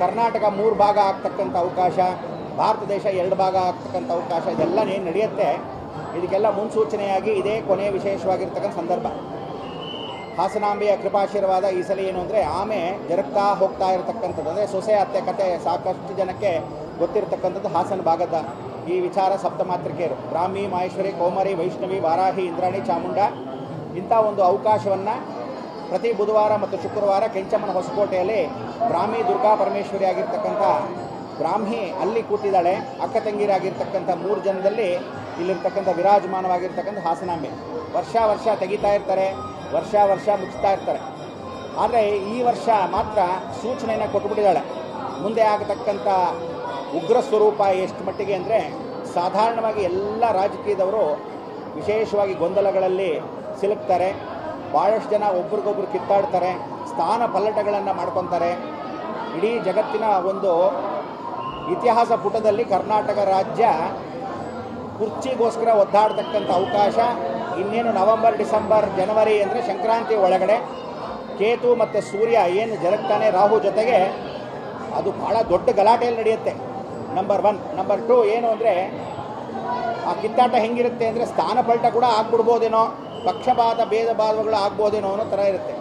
ಕರ್ನಾಟಕ 3 ಭಾಗ ಆಗ್ತಕ್ಕಂಥ ಅವಕಾಶ, ಭಾರತ ದೇಶ 2 ಭಾಗ ಆಗ್ತಕ್ಕಂಥ ಅವಕಾಶ, ಇದೆಲ್ಲ ಏನು ನಡೆಯುತ್ತೆ ಇದಕ್ಕೆಲ್ಲ ಮುನ್ಸೂಚನೆಯಾಗಿ ಇದೇ ಕೊನೆಯ ವಿಶೇಷವಾಗಿರ್ತಕ್ಕಂಥ ಸಂದರ್ಭ. ಹಾಸನಾಂಬೆಯ ಕೃಪಾಶೀರ್ವಾದ ಈ ಸಲ ಏನು ಅಂದರೆ ಆಮೆ ಜರುಗ್ತಾ ಹೋಗ್ತಾ ಇರತಕ್ಕಂಥದ್ದು. ಅಂದರೆ ಸೊಸೆ ಅತ್ತೆ ಕತೆ ಸಾಕಷ್ಟು ಜನಕ್ಕೆ ಗೊತ್ತಿರತಕ್ಕಂಥದ್ದು ಹಾಸನ ಭಾಗದ ಈ ವಿಚಾರ. ಸಪ್ತಮಾತೃಕೆಯರು ಬ್ರಾಹ್ಮಿ, ಮಾಹೇಶ್ವರಿ, ಕೌಮಾರಿ, ವೈಷ್ಣವಿ, ವಾರಾಹಿ, ಇಂದ್ರಾಣಿ, ಚಾಮುಂಡ ಇಂಥ ಒಂದು ಅವಕಾಶವನ್ನು ಪ್ರತಿ ಬುಧವಾರ ಮತ್ತು ಶುಕ್ರವಾರ ಕೆಂಚಮ್ಮನ ಹೊಸಕೋಟೆಯಲ್ಲಿ ಬ್ರಾಹ್ಮಿ ದುರ್ಗಾ ಪರಮೇಶ್ವರಿ ಆಗಿರ್ತಕ್ಕಂಥ ಬ್ರಾಹ್ಮಿ ಅಲ್ಲಿ ಕೂತಿದ್ದಾಳೆ. ಅಕ್ಕ ತಂಗಿರಾಗಿರ್ತಕ್ಕಂಥ 3 ಜನದಲ್ಲಿ ಇಲ್ಲಿರ್ತಕ್ಕಂಥ ವಿರಾಜಮಾನವಾಗಿರ್ತಕ್ಕಂಥ ಹಾಸನಾಂಬೆ ವರ್ಷ ತೆಗಿತಾ ಇರ್ತಾರೆ, ವರ್ಷ ಮುಚ್ತಾ ಇರ್ತಾರೆ. ಆದರೆ ಈ ವರ್ಷ ಮಾತ್ರ ಸೂಚನೆಯನ್ನು ಕೊಟ್ಟುಬಿಟ್ಟಿದ್ದಾಳೆ. ಮುಂದೆ ಆಗತಕ್ಕಂಥ ಉಗ್ರ ಸ್ವರೂಪ ಎಷ್ಟು ಮಟ್ಟಿಗೆ ಅಂದರೆ ಸಾಧಾರಣವಾಗಿ ಎಲ್ಲ ರಾಜಕೀಯದವರು ವಿಶೇಷವಾಗಿ ಗೊಂದಲಗಳಲ್ಲಿ ಸಿಲುಕ್ತಾರೆ. ಭಾಳಷ್ಟು ಜನ ಒಬ್ರಿಗೊಬ್ರು ಕಿತ್ತಾಡ್ತಾರೆ, ಸ್ಥಾನ ಪಲ್ಲಟಗಳನ್ನು ಮಾಡ್ಕೊತಾರೆ. ಇಡೀ ಜಗತ್ತಿನ ಒಂದು ಇತಿಹಾಸ ಪುಟದಲ್ಲಿ ಕರ್ನಾಟಕ ರಾಜ್ಯ ಕುರ್ಚಿಗೋಸ್ಕರ ಒದ್ದಾಡ್ತಕ್ಕಂಥ ಅವಕಾಶ ಇನ್ನೇನು ನವಂಬರ್, ಡಿಸೆಂಬರ್, ಜನವರಿ ಅಂದರೆ ಸಂಕ್ರಾಂತಿ ಒಳಗಡೆ ಕೇತು ಮತ್ತು ಸೂರ್ಯ ಏನು ಜರುಗ್ತಾನೆ ರಾಹು ಜೊತೆಗೆ, ಅದು ಭಾಳ ದೊಡ್ಡ ಗಲಾಟೆಯಲ್ಲಿ ನಡೆಯುತ್ತೆ. ನಂಬರ್ 1. ನಂಬರ್ 2 ಏನು ಅಂದರೆ ಆ ಕಿತ್ತಾಟ ಹೆಂಗಿರುತ್ತೆ ಅಂದರೆ ಸ್ಥಾನ ಪಲ್ಟ ಕೂಡ ಆಗ್ಬಿಡ್ಬೋದೇನೋ, ಪಕ್ಷಪಾತ ಭೇದ ಭಾವಗಳು ಆಗ್ಬೋದೇನೋ ಅನ್ನೋ ಥರ ಇರುತ್ತೆ.